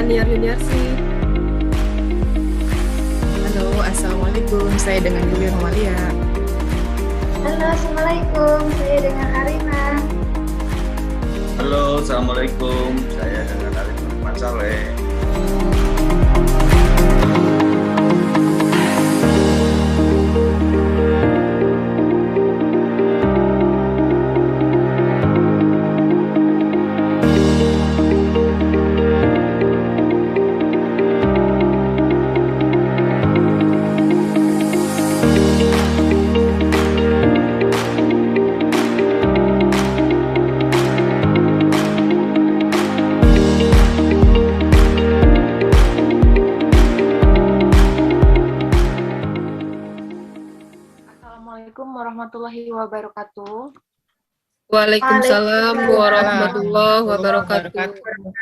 dengan Niar Yuniarsi. Halo, Assalamualaikum. Saya dengan Yulia Nomalia. Halo, Assalamualaikum. Saya dengan Arina. Halo, Assalamualaikum. Saya dengan Arif Muhammad Saleh. Assalamualaikum warahmatullahi wabarakatuh. Waalaikumsalam warahmatullahi wabarakatuh. Wabarakatuh.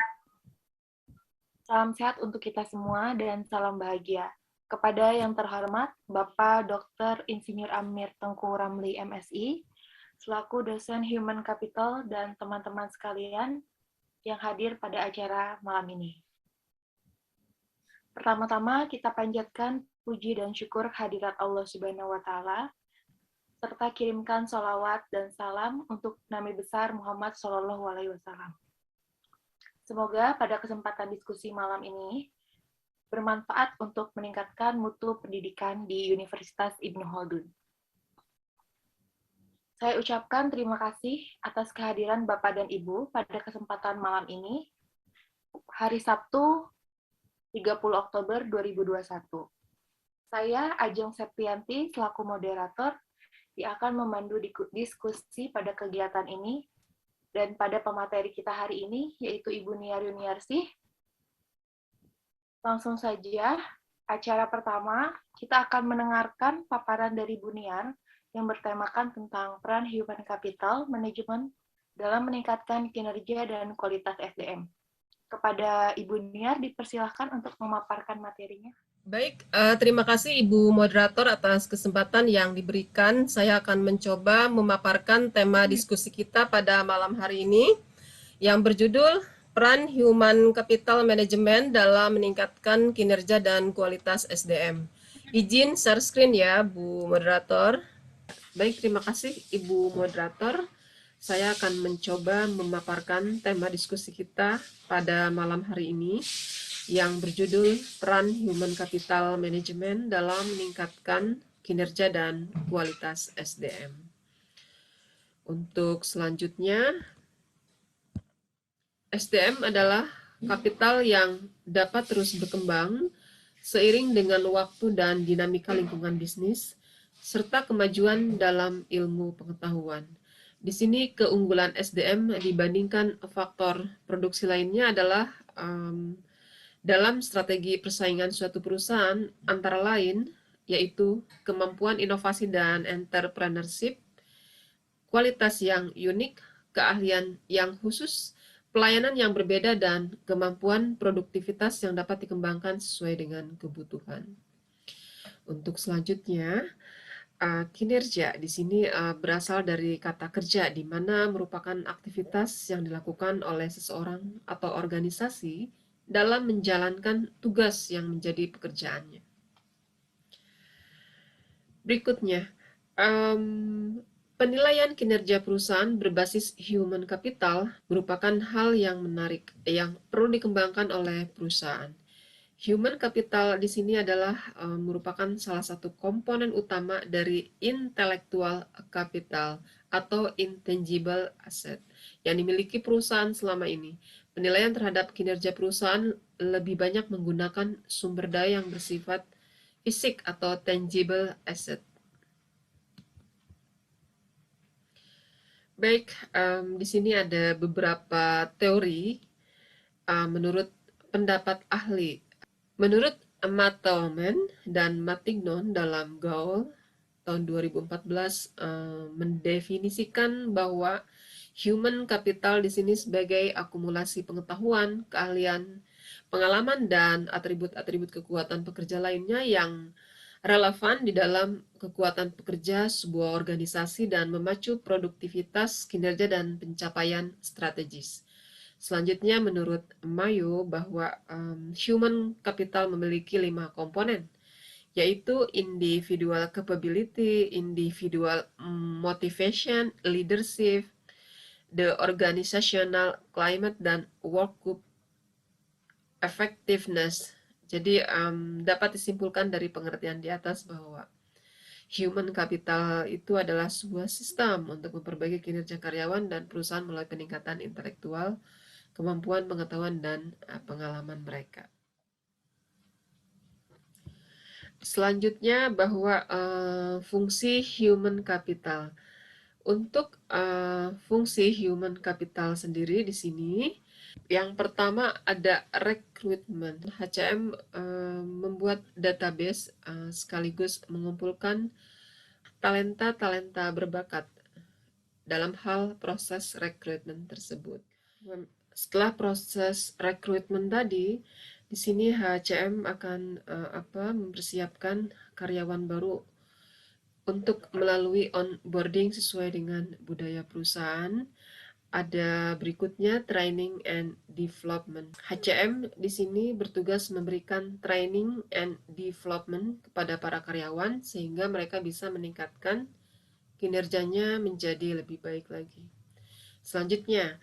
Salam sehat untuk kita semua dan salam bahagia. Kepada yang terhormat Bapak Dr. Insinyur Amir Tengku Ramli MSI, selaku dosen Human Capital dan teman-teman sekalian yang hadir pada acara malam ini. Pertama-tama kita panjatkan puji dan syukur kehadirat Allah Subhanahu wa Ta'ala, serta kirimkan sholawat dan salam untuk Nabi besar Muhammad SAW. Semoga pada kesempatan diskusi malam ini bermanfaat untuk meningkatkan mutu pendidikan di Universitas Ibnu Khaldun. Saya ucapkan terima kasih atas kehadiran Bapak dan Ibu pada kesempatan malam ini, hari Sabtu 30 Oktober 2021. Saya Ajeng Septianti selaku moderator yang akan memandu diskusi pada kegiatan ini, dan pada pemateri kita hari ini, yaitu Ibu Niar Yuniarsi. Langsung saja, acara pertama, kita akan mendengarkan paparan dari Bu Niar yang bertemakan tentang peran Human Capital Management dalam meningkatkan kinerja dan kualitas SDM. Kepada Ibu Niar, dipersilahkan untuk memaparkan materinya. Baik, terima kasih Ibu Moderator atas kesempatan yang diberikan. Saya akan mencoba memaparkan tema diskusi kita pada malam hari ini yang berjudul Peran Human Capital Management dalam meningkatkan kinerja dan kualitas SDM. Izin share screen ya, Bu Moderator. Baik, terima kasih Ibu Moderator. Saya akan mencoba memaparkan tema diskusi kita pada malam hari ini yang berjudul Peran Human Capital Management dalam meningkatkan kinerja dan kualitas SDM. Untuk selanjutnya, SDM adalah kapital yang dapat terus berkembang seiring dengan waktu dan dinamika lingkungan bisnis, serta kemajuan dalam ilmu pengetahuan. Di sini keunggulan SDM dibandingkan faktor produksi lainnya adalah dalam strategi persaingan suatu perusahaan antara lain, yaitu kemampuan inovasi dan entrepreneurship, kualitas yang unik, keahlian yang khusus, pelayanan yang berbeda, dan kemampuan produktivitas yang dapat dikembangkan sesuai dengan kebutuhan. Untuk selanjutnya, kinerja di sini berasal dari kata kerja, di mana merupakan aktivitas yang dilakukan oleh seseorang atau organisasi dalam menjalankan tugas yang menjadi pekerjaannya. Berikutnya, penilaian kinerja perusahaan berbasis human capital merupakan hal yang menarik yang perlu dikembangkan oleh perusahaan. Human capital di sini adalah merupakan salah satu komponen utama dari intellectual capital atau intangible asset yang dimiliki perusahaan selama ini. Penilaian terhadap kinerja perusahaan lebih banyak menggunakan sumber daya yang bersifat fisik atau tangible asset. Baik, di sini ada beberapa teori menurut pendapat ahli. Menurut Matthelman dan Matignon dalam Gaul tahun 2014 mendefinisikan bahwa human capital di sini sebagai akumulasi pengetahuan, keahlian, pengalaman, dan atribut-atribut kekuatan pekerja lainnya yang relevan di dalam kekuatan pekerja sebuah organisasi dan memacu produktivitas, kinerja, dan pencapaian strategis. Selanjutnya, menurut Mayo bahwa human capital memiliki 5 komponen, yaitu individual capability, individual motivation, leadership, the organizational climate, dan work group effectiveness. Jadi dapat disimpulkan dari pengertian di atas bahwa human capital itu adalah sebuah sistem untuk memperbaiki kinerja karyawan dan perusahaan melalui peningkatan intelektual, kemampuan, pengetahuan, dan pengalaman mereka. Selanjutnya bahwa fungsi human capital. Untuk fungsi human capital sendiri di sini, yang pertama ada rekrutmen. HCM membuat database sekaligus mengumpulkan talenta-talenta berbakat dalam hal proses rekrutmen tersebut. Setelah proses rekrutmen tadi, di sini HCM akan mempersiapkan karyawan baru untuk melalui onboarding sesuai dengan budaya perusahaan. Ada berikutnya training and development. HCM di sini bertugas memberikan training and development kepada para karyawan sehingga mereka bisa meningkatkan kinerjanya menjadi lebih baik lagi. Selanjutnya,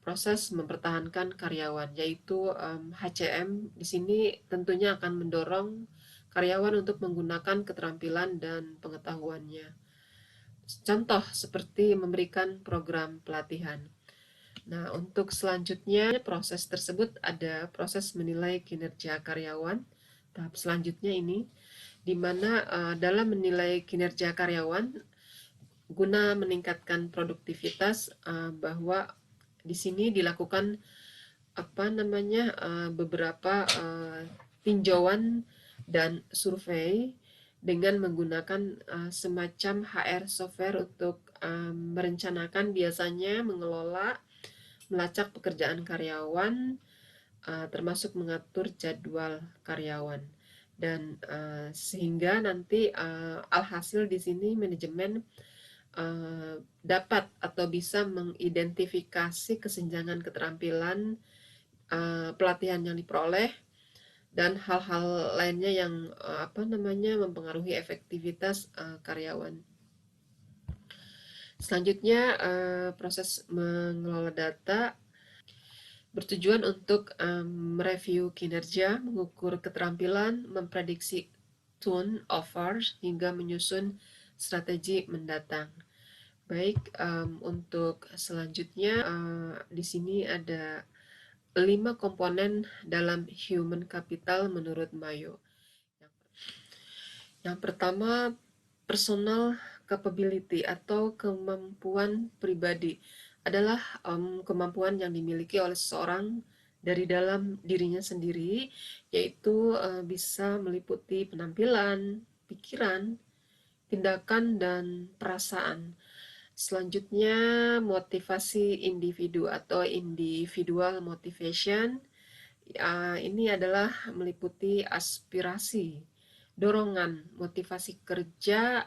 proses mempertahankan karyawan, yaitu HCM di sini tentunya akan mendorong karyawan untuk menggunakan keterampilan dan pengetahuannya. Contoh seperti memberikan program pelatihan. Nah, untuk selanjutnya proses tersebut ada proses menilai kinerja karyawan. Tahap selanjutnya ini, di mana dalam menilai kinerja karyawan guna meningkatkan produktivitas, bahwa di sini dilakukan beberapa tinjauan dan survei dengan menggunakan semacam HR software untuk merencanakan, biasanya mengelola, melacak pekerjaan karyawan, termasuk mengatur jadwal karyawan. Dan sehingga nanti alhasil di sini manajemen dapat atau bisa mengidentifikasi kesenjangan keterampilan, pelatihan yang diperoleh, dan hal-hal lainnya yang mempengaruhi efektivitas karyawan. Selanjutnya, proses mengelola data bertujuan untuk mereview kinerja, mengukur keterampilan, memprediksi tone offers, hingga menyusun strategi mendatang. Baik, untuk selanjutnya di sini ada 5 komponen dalam human capital menurut Mayo. Yang pertama, personal capability atau kemampuan pribadi adalah kemampuan yang dimiliki oleh seseorang dari dalam dirinya sendiri, yaitu bisa meliputi penampilan, pikiran, tindakan, dan perasaan. Selanjutnya, motivasi individu atau individual motivation. Ini adalah meliputi aspirasi, dorongan, motivasi kerja,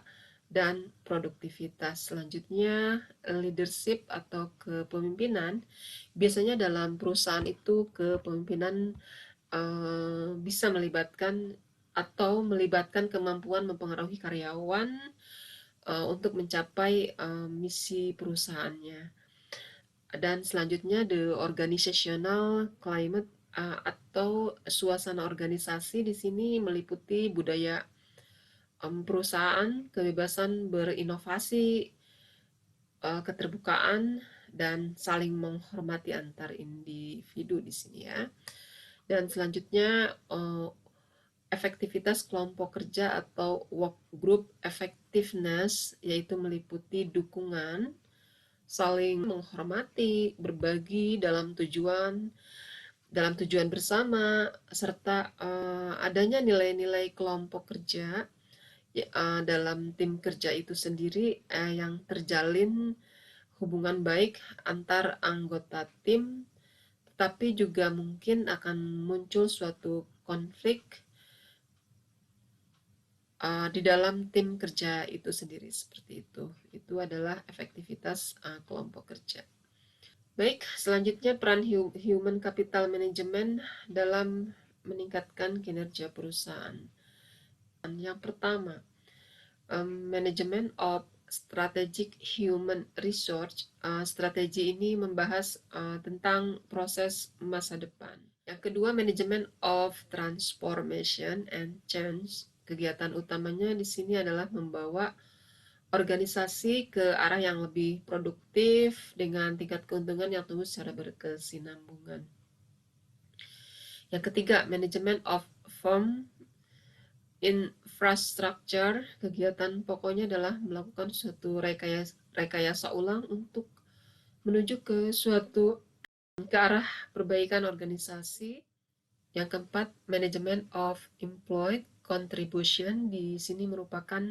dan produktivitas. Selanjutnya, leadership atau kepemimpinan. Biasanya dalam perusahaan itu kepemimpinan bisa melibatkan kemampuan mempengaruhi karyawan untuk mencapai misi perusahaannya. Dan selanjutnya, the organizational climate atau suasana organisasi di sini meliputi budaya perusahaan, kebebasan berinovasi, keterbukaan, dan saling menghormati antar individu di sini ya. Dan selanjutnya, efektivitas kelompok kerja atau work group effectiveness, yaitu meliputi dukungan, saling menghormati, berbagi dalam tujuan bersama, serta adanya nilai-nilai kelompok kerja dalam tim kerja itu sendiri, yang terjalin hubungan baik antar anggota tim, tetapi juga mungkin akan muncul suatu konflik di dalam tim kerja itu sendiri, seperti itu. Itu adalah efektivitas kelompok kerja. Baik, selanjutnya peran human capital management dalam meningkatkan kinerja perusahaan. Yang pertama, management of strategic human resource. Strategi ini membahas tentang proses masa depan. Yang kedua, management of transformation and change. Kegiatan utamanya di sini adalah membawa organisasi ke arah yang lebih produktif dengan tingkat keuntungan yang tumbuh secara berkesinambungan. Yang ketiga, management of firm infrastructure. Kegiatan pokoknya adalah melakukan suatu rekayasa ulang untuk menuju ke arah perbaikan organisasi. Yang keempat, management of employee contribution. Di sini merupakan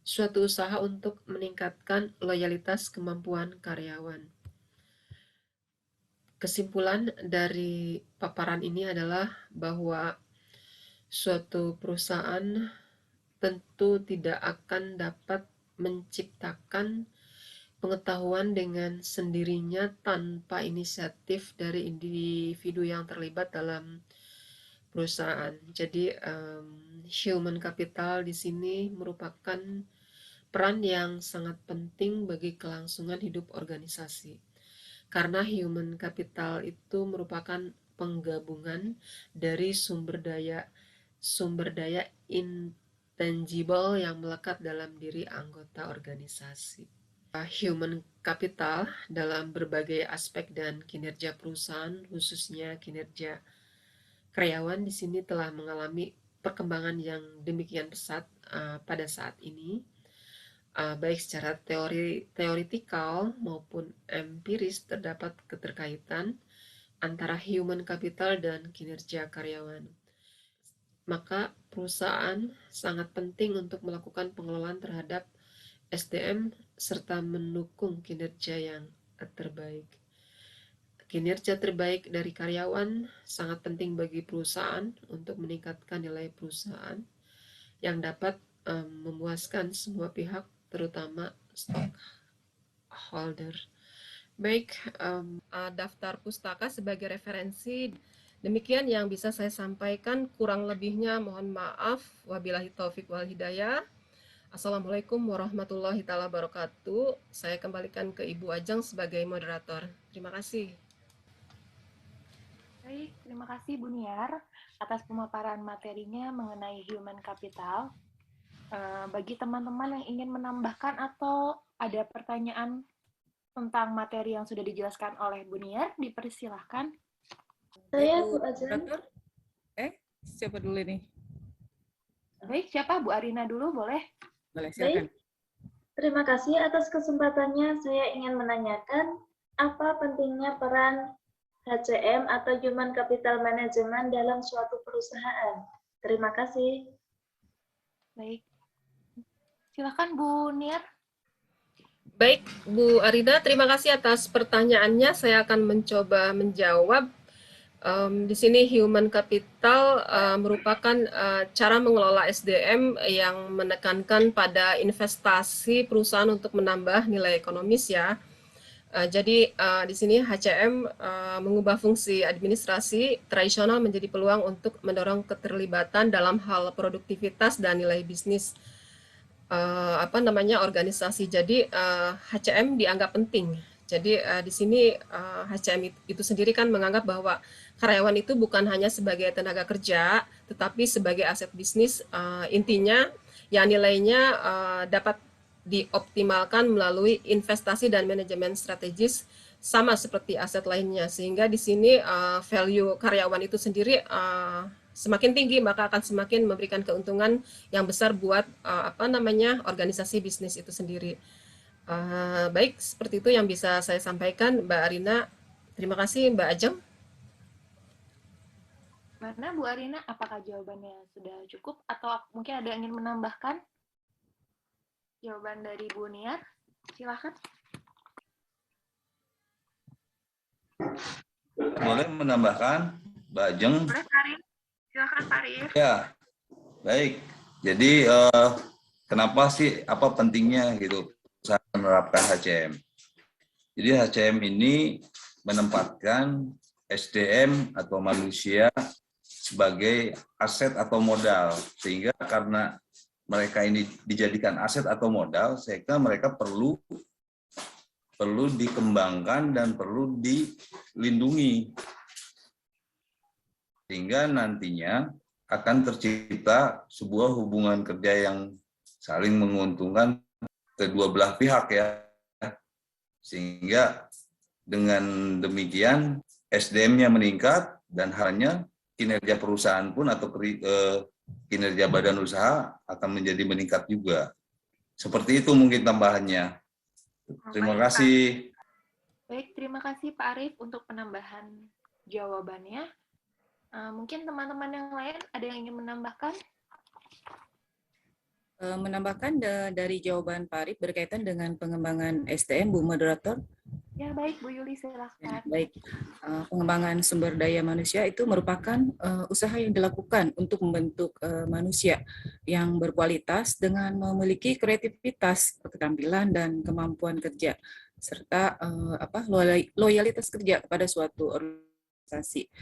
suatu usaha untuk meningkatkan loyalitas kemampuan karyawan. Kesimpulan dari paparan ini adalah bahwa suatu perusahaan tentu tidak akan dapat menciptakan pengetahuan dengan sendirinya tanpa inisiatif dari individu yang terlibat dalam perusahaan. Jadi human capital di sini merupakan peran yang sangat penting bagi kelangsungan hidup organisasi. Karena human capital itu merupakan penggabungan dari sumber daya intangible yang melekat dalam diri anggota organisasi. Human capital dalam berbagai aspek dan kinerja perusahaan, khususnya kinerja karyawan di sini telah mengalami perkembangan yang demikian pesat pada saat ini. Baik secara teoritikal maupun empiris terdapat keterkaitan antara human capital dan kinerja karyawan. Maka perusahaan sangat penting untuk melakukan pengelolaan terhadap SDM serta mendukung kinerja yang terbaik. Kinerja terbaik dari karyawan sangat penting bagi perusahaan untuk meningkatkan nilai perusahaan yang dapat memuaskan semua pihak, terutama stockholder. Baik, daftar pustaka sebagai referensi. Demikian yang bisa saya sampaikan, kurang lebihnya mohon maaf. Wabillahi taufik wal hidayah. Assalamualaikum warahmatullahi wabarakatuh. Saya kembalikan ke Ibu Ajeng sebagai moderator. Terima kasih. Baik, terima kasih Bu Niar atas pemaparan materinya mengenai human capital. Bagi teman-teman yang ingin menambahkan atau ada pertanyaan tentang materi yang sudah dijelaskan oleh Bu Niar, dipersilahkan. Saya Bu Ajeng. Siapa dulu nih? Baik, siapa? Bu Arina dulu, boleh? Boleh, silakan. Baik, terima kasih atas kesempatannya. Saya ingin menanyakan apa pentingnya peran HCM atau Human Capital Management dalam suatu perusahaan. Terima kasih. Baik. Silakan Bu Niar. Baik, Bu Arina, terima kasih atas pertanyaannya. Saya akan mencoba menjawab. Di sini human capital merupakan cara mengelola SDM yang menekankan pada investasi perusahaan untuk menambah nilai ekonomis ya. Jadi di sini HCM mengubah fungsi administrasi tradisional menjadi peluang untuk mendorong keterlibatan dalam hal produktivitas dan nilai bisnis organisasi. Jadi HCM dianggap penting. Jadi di sini HCM itu sendiri kan menganggap bahwa karyawan itu bukan hanya sebagai tenaga kerja, tetapi sebagai aset bisnis. Intinya yang nilainya dapat dioptimalkan melalui investasi dan manajemen strategis sama seperti aset lainnya. Sehingga di sini value karyawan itu sendiri semakin tinggi, maka akan semakin memberikan keuntungan yang besar buat organisasi bisnis itu sendiri. Baik, seperti itu yang bisa saya sampaikan, Mbak Arina. Terima kasih, Mbak Ajeng. Mana Bu Arina, apakah jawabannya sudah cukup atau mungkin ada yang ingin menambahkan? Jawaban dari Bu Niar, silakan. Boleh menambahkan, Mbak Ajeng? Boleh, Pak Arif. Silakan, Pak Arif. Ya, baik. Jadi kenapa sih, apa pentingnya gitu menerapkan HCM? Jadi HCM ini menempatkan SDM atau manusia sebagai aset atau modal, sehingga karena mereka ini dijadikan aset atau modal, sehingga mereka perlu dikembangkan dan perlu dilindungi, sehingga nantinya akan tercipta sebuah hubungan kerja yang saling menguntungkan kedua belah pihak ya, sehingga dengan demikian SDM-nya meningkat dan hanya kinerja perusahaan pun atau kinerja badan usaha akan menjadi meningkat juga. Seperti itu mungkin tambahannya. Terima Baik, Pak. kasih. Baik, terima kasih Pak Arif untuk penambahan jawabannya. Mungkin teman-teman yang lain ada yang ingin menambahkan? Menambahkan dari jawaban Pak Arif berkaitan dengan pengembangan SDM, Bu Moderator. Ya, baik Bu Yuli, Ya, silakan. baik, pengembangan sumber daya manusia itu merupakan usaha yang dilakukan untuk membentuk manusia yang berkualitas dengan memiliki kreativitas, keterampilan, dan kemampuan kerja, serta loyalitas kerja kepada suatu organisasi.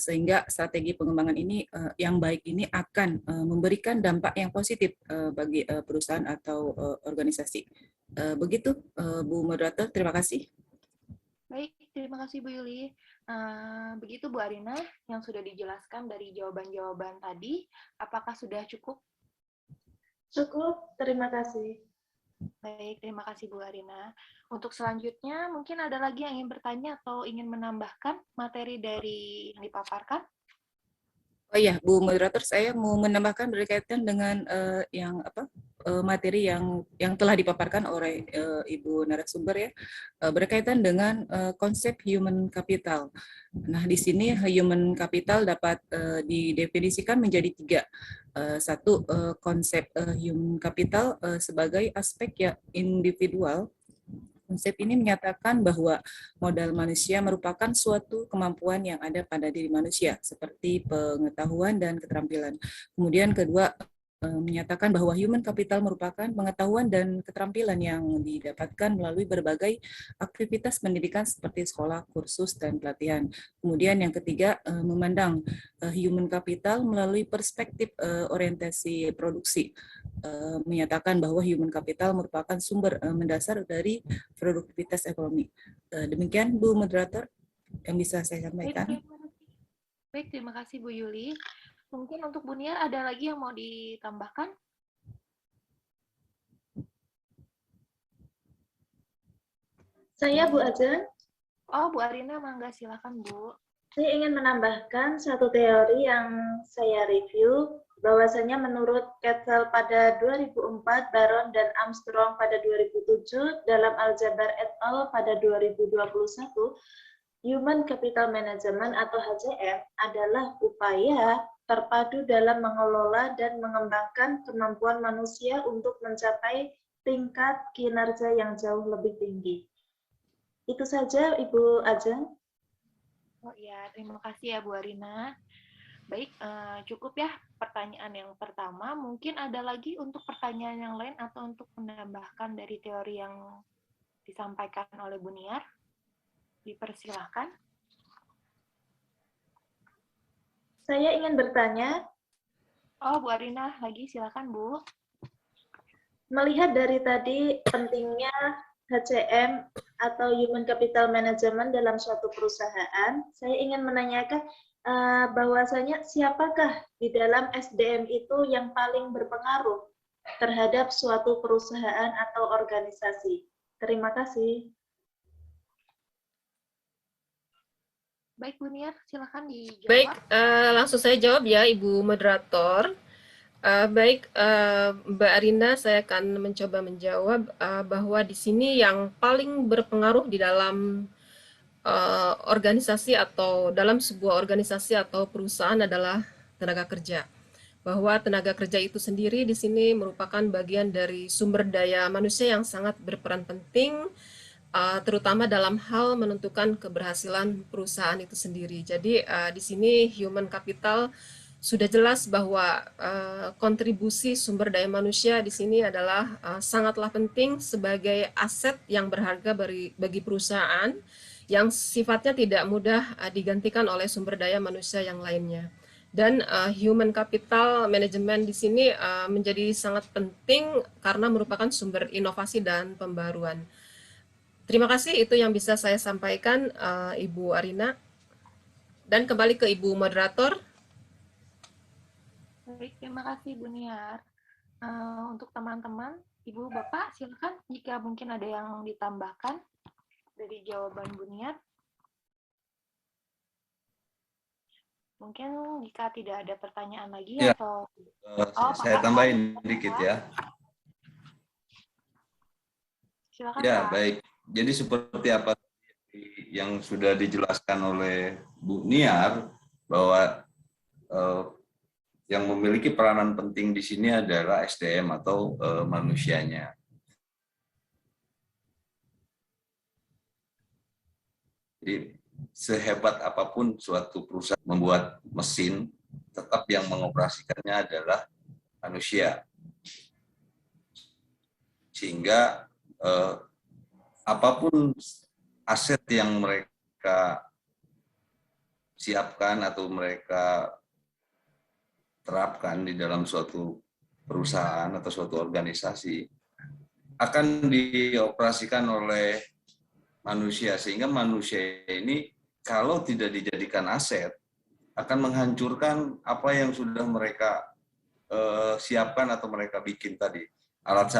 Sehingga strategi pengembangan ini yang baik ini akan memberikan dampak yang positif bagi perusahaan atau organisasi. Begitu, Bu Moderator, terima kasih. Baik, terima kasih Bu Yuli. Begitu Bu Arina yang sudah dijelaskan dari jawaban-jawaban tadi. Apakah sudah cukup? Cukup, terima kasih. Baik, terima kasih Bu Arina. Untuk selanjutnya, mungkin ada lagi yang ingin bertanya atau ingin menambahkan materi dari yang dipaparkan? Oh iya, Bu Moderator, saya mau menambahkan berkaitan dengan materi yang telah dipaparkan oleh Ibu narasumber ya, berkaitan dengan konsep human capital. Nah, di sini human capital dapat didefinisikan menjadi 3. Satu, konsep human capital sebagai aspek ya individual. Konsep ini menyatakan bahwa modal manusia merupakan suatu kemampuan yang ada pada diri manusia, seperti pengetahuan dan keterampilan. Kemudian kedua, menyatakan bahwa human capital merupakan pengetahuan dan keterampilan yang didapatkan melalui berbagai aktivitas pendidikan seperti sekolah, kursus, dan pelatihan. Kemudian yang ketiga, memandang human capital melalui perspektif orientasi produksi, menyatakan bahwa human capital merupakan sumber mendasar dari produktivitas ekonomi. Demikian Bu Moderator yang bisa saya sampaikan. Baik, terima kasih Bu Yuli. Mungkin untuk Bu Niar ada lagi yang mau ditambahkan? Saya Bu Ajeng. Oh, Bu Arina, mangga silakan Bu. Saya ingin menambahkan satu teori yang saya review, bahwasanya menurut Ketzel pada 2004, Baron dan Armstrong pada 2007, dalam Aljabar et al. Pada 2021, Human Capital Management atau HCM adalah upaya terpadu dalam mengelola dan mengembangkan kemampuan manusia untuk mencapai tingkat kinerja yang jauh lebih tinggi. Itu saja, Ibu Ajeng. Oh iya, terima kasih ya Bu Arina. Baik, cukup ya pertanyaan yang pertama. Mungkin ada lagi untuk pertanyaan yang lain atau untuk menambahkan dari teori yang disampaikan oleh Bu Niar. Dipersilahkan. Saya ingin bertanya, Oh, Bu Arina, lagi silakan Bu. melihat dari tadi pentingnya HCM atau Human Capital Management dalam suatu perusahaan, saya ingin menanyakan bahwasanya siapakah di dalam SDM itu yang paling berpengaruh terhadap suatu perusahaan atau organisasi. Terima kasih. Baik Bu Niar, silakan dijawab. Baik, langsung saya jawab ya Ibu Moderator. Baik, Mbak Arina, saya akan mencoba menjawab bahwa di sini yang paling berpengaruh di dalam organisasi atau dalam sebuah organisasi atau perusahaan adalah tenaga kerja. Bahwa tenaga kerja itu sendiri di sini merupakan bagian dari sumber daya manusia yang sangat berperan penting, terutama dalam hal menentukan keberhasilan perusahaan itu sendiri. Jadi di sini human capital sudah jelas bahwa kontribusi sumber daya manusia di sini adalah sangatlah penting sebagai aset yang berharga bagi perusahaan yang sifatnya tidak mudah digantikan oleh sumber daya manusia yang lainnya. Dan human capital management di sini menjadi sangat penting karena merupakan sumber inovasi dan pembaruan. Terima kasih, itu yang bisa saya sampaikan, Ibu Arina. Dan kembali ke Ibu Moderator. Baik, terima kasih Bu Niar. Untuk teman-teman, Ibu Bapak, silakan jika mungkin ada yang ditambahkan dari jawaban Bu Niar. Mungkin jika tidak ada pertanyaan lagi Ya, atau saya Pak tambahin Arif, dikit ya. silakan Ya, Pak. baik. Jadi seperti apa yang sudah dijelaskan oleh Bu Niar, bahwa yang memiliki peranan penting di sini adalah SDM atau manusianya. Jadi sehebat apapun suatu perusahaan membuat mesin, tetap yang mengoperasikannya adalah manusia. Sehingga apapun aset yang mereka siapkan atau mereka terapkan di dalam suatu perusahaan atau suatu organisasi akan dioperasikan oleh manusia, sehingga manusia ini kalau tidak dijadikan aset akan menghancurkan apa yang sudah mereka siapkan atau mereka bikin tadi. Alat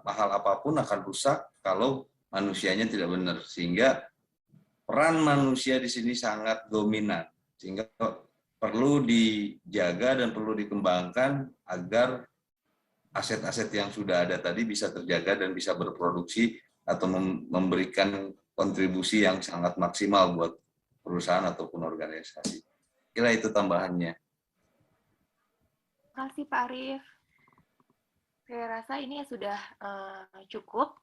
mahal apapun akan rusak kalau manusianya tidak benar, sehingga peran manusia di sini sangat dominan, sehingga perlu dijaga dan perlu dikembangkan agar aset-aset yang sudah ada tadi bisa terjaga dan bisa berproduksi atau memberikan kontribusi yang sangat maksimal buat perusahaan ataupun organisasi. Kira itu tambahannya. Terima kasih Pak Arif. Saya rasa ini sudah cukup,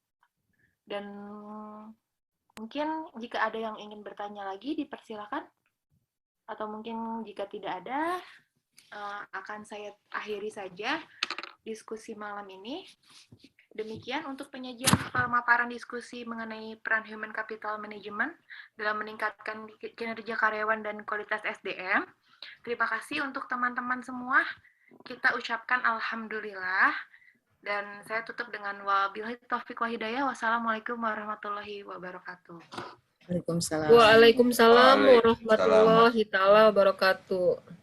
dan mungkin jika ada yang ingin bertanya lagi dipersilakan, atau mungkin jika tidak ada akan saya akhiri saja diskusi malam ini. Demikian untuk penyajian pemaparan diskusi mengenai peran human capital management dalam meningkatkan kinerja karyawan dan kualitas SDM. Terima kasih untuk teman-teman semua. Kita ucapkan alhamdulillah, dan saya tutup dengan wabillahi taufiq wa hidayah. Wassalamualaikum warahmatullahi wabarakatuh. Waalaikumsalam. Waalaikumsalam Waalaikumsalam. warahmatullahi taala wabarakatuh.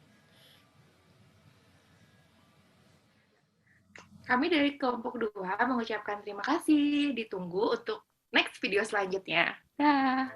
Kami dari kelompok 2 mengucapkan terima kasih. Ditunggu untuk next video selanjutnya. Dah.